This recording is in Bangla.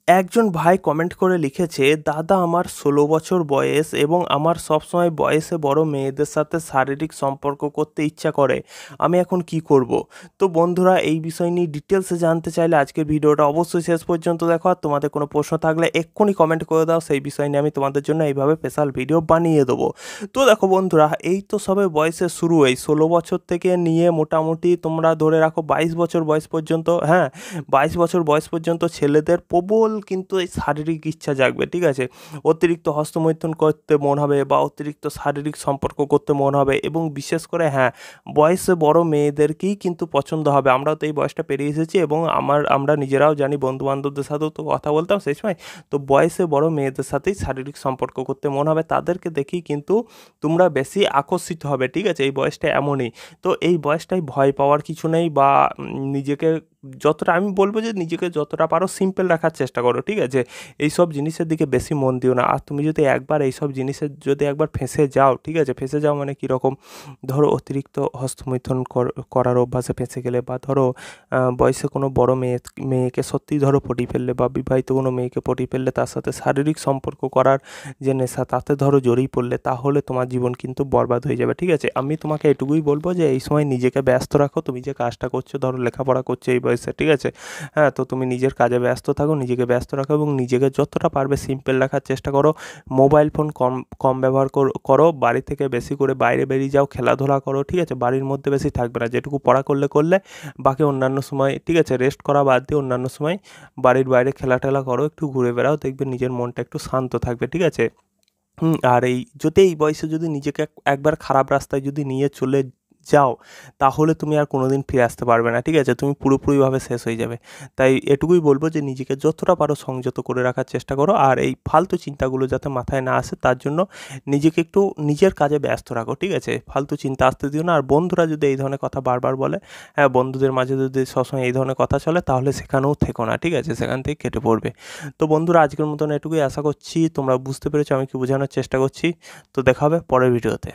একজন ভাই কমেন্ট করে লিখেছে, দাদা আমার ১৬ বছর বয়স এবং আমার সবসময় বয়সে বড় মেয়েদের সাথে শারীরিক সম্পর্ক করতে ইচ্ছা করে, আমি এখন কি করব? তো বন্ধুরা, এই বিষয় নিয়ে ডিটেলসে জানতে চাইলে আজকের ভিডিওটা অবশ্যই শেষ পর্যন্ত দেখো। আর তোমাদের কোনো প্রশ্ন থাকলে এক্ষুনি কমেন্ট করে দাও, সেই বিষয় নিয়ে আমি তোমাদের জন্য এইভাবে স্পেশাল ভিডিও বানিয়ে দেবো। তো দেখো বন্ধুরা, এই তো সবে বয়সের শুরু, এই ১৬ বছর থেকে নিয়ে মোটামুটি তোমরা ধরে রাখো ২২ বছর বয়স পর্যন্ত, হ্যাঁ, ২২ বছর বয়স পর্যন্ত ছেলেদের প্রবল কিন্তু এই শারীরিক ইচ্ছা জাগবে, ঠিক আছে? অতিরিক্ত হস্তমৈথুন করতে মন হবে বা অতিরিক্ত শারীরিক সম্পর্ক করতে মন হবে, এবং বিশেষ করে হ্যাঁ, বয়সে বড় মেয়েদেরকেই কিন্তু পছন্দ হবে। আমরাও তো এই বয়সটা পেরিয়ে এসেছি এবং আমরা নিজেরাও জানি, বন্ধু-বান্ধবদের সাথেও তো কথা বলতাম সেই সময়। তো বয়সে বড় মেয়েদের সাথেই শারীরিক সম্পর্ক করতে মন হবে, তাদেরকে দেখেই কিন্তু তোমরা বেশি আকর্ষিত হবে, ঠিক আছে? এই বয়সটা এমনই। তো এই বয়সটায় ভয় পাওয়ার কিছু নেই, বা নিজেকে যতটা, আমি বলব যে নিজেকে যতটা পারো সিম্পল রাখার চেষ্টা করো, ঠিক আছে? এইসব জিনিসের দিকে বেশি মন দিও না। আর তুমি যদি একবার এইসব জিনিসের যদি একবার ফেঁসে যাও, ঠিক আছে? ফেঁসে যাও মানে কীরকম? ধরো অতিরিক্ত হস্তমৈথুন করার অভ্যাসে ফেঁসে গেলে, বা ধরো বয়সে কোনো বড় মেয়েকে সত্যিই ধরো পটিয়ে ফেললে, বা বিবাহিত কোনো মেয়েকে পটিয়ে ফেললে, তার সাথে শারীরিক সম্পর্ক করার যে নেশা তাতে ধরো জড়িয়ে পড়লে, তাহলে তোমার জীবন কিন্তু বরবাদ হয়ে যাবে, ঠিক আছে? আমি তোমাকে এটুকুই বলবো যে এই সময় নিজেকে ব্যস্ত রাখো। তুমি যে কাজটা করছো, ধরো লেখাপড়া করছো এই বয়সে, ঠিক আছে? হ্যাঁ, তো তুমি নিজের কাজে ব্যস্ত থাকো, নিজেকে ব্যস্ত রাখো এবং নিজেকে যতটা পারবে সিম্পল রাখার চেষ্টা করো। মোবাইল ফোন কম কম ব্যবহার করো। বাড়ি থেকে বেশি করে বাইরে বেরিয়ে যাও, খেলাধুলা করো, ঠিক আছে? বাড়ির মধ্যে বেশি থাকবে না, যেটুকু পড়া করলে, বাকি অন্যান্য সময়, ঠিক আছে, রেস্ট করা বাদ দিয়ে অন্যান্য সময় বাড়ির বাইরে খেলা করো, একটু ঘুরে বেড়াও, দেখবে নিজের মনটা একটু শান্ত থাকবে, ঠিক আছে? আর যদি এই বয়সে যদি নিজেকে একবার খারাপ রাস্তায় যদি নিয়ে চলে যাও, তাহলে তুমি আর কোনোদিন ফিরে আসতে পারবে না, ঠিক আছে? তুমি পুরোপুরিভাবে শেষ হয়ে যাবে। তাই এটুকুই বলবো যে নিজেকে যতটা পারো সংযত করে রাখার চেষ্টা করো, আর এই ফালতু চিন্তাগুলো যাতে মাথায় না আসে তার জন্য নিজেকে একটু নিজের কাজে ব্যস্ত রাখো, ঠিক আছে? ফালতু চিন্তা আসতে দিও না। আর বন্ধুরা যদি এই ধরনের কথা বারবার বলে, হ্যাঁ, বন্ধুদের মাঝে যদি সবসময় এই ধরনের কথা চলে, তাহলে সেখানেও থেকো না, ঠিক আছে? সেখান থেকে কেটে পড়বে। তো বন্ধুরা, আজকের মতন এটুকুই। আশা করছি তোমরা বুঝতে পেরেছো আমি কি বোঝানোর চেষ্টা করছি। তো দেখা হবে পরের ভিডিওতে।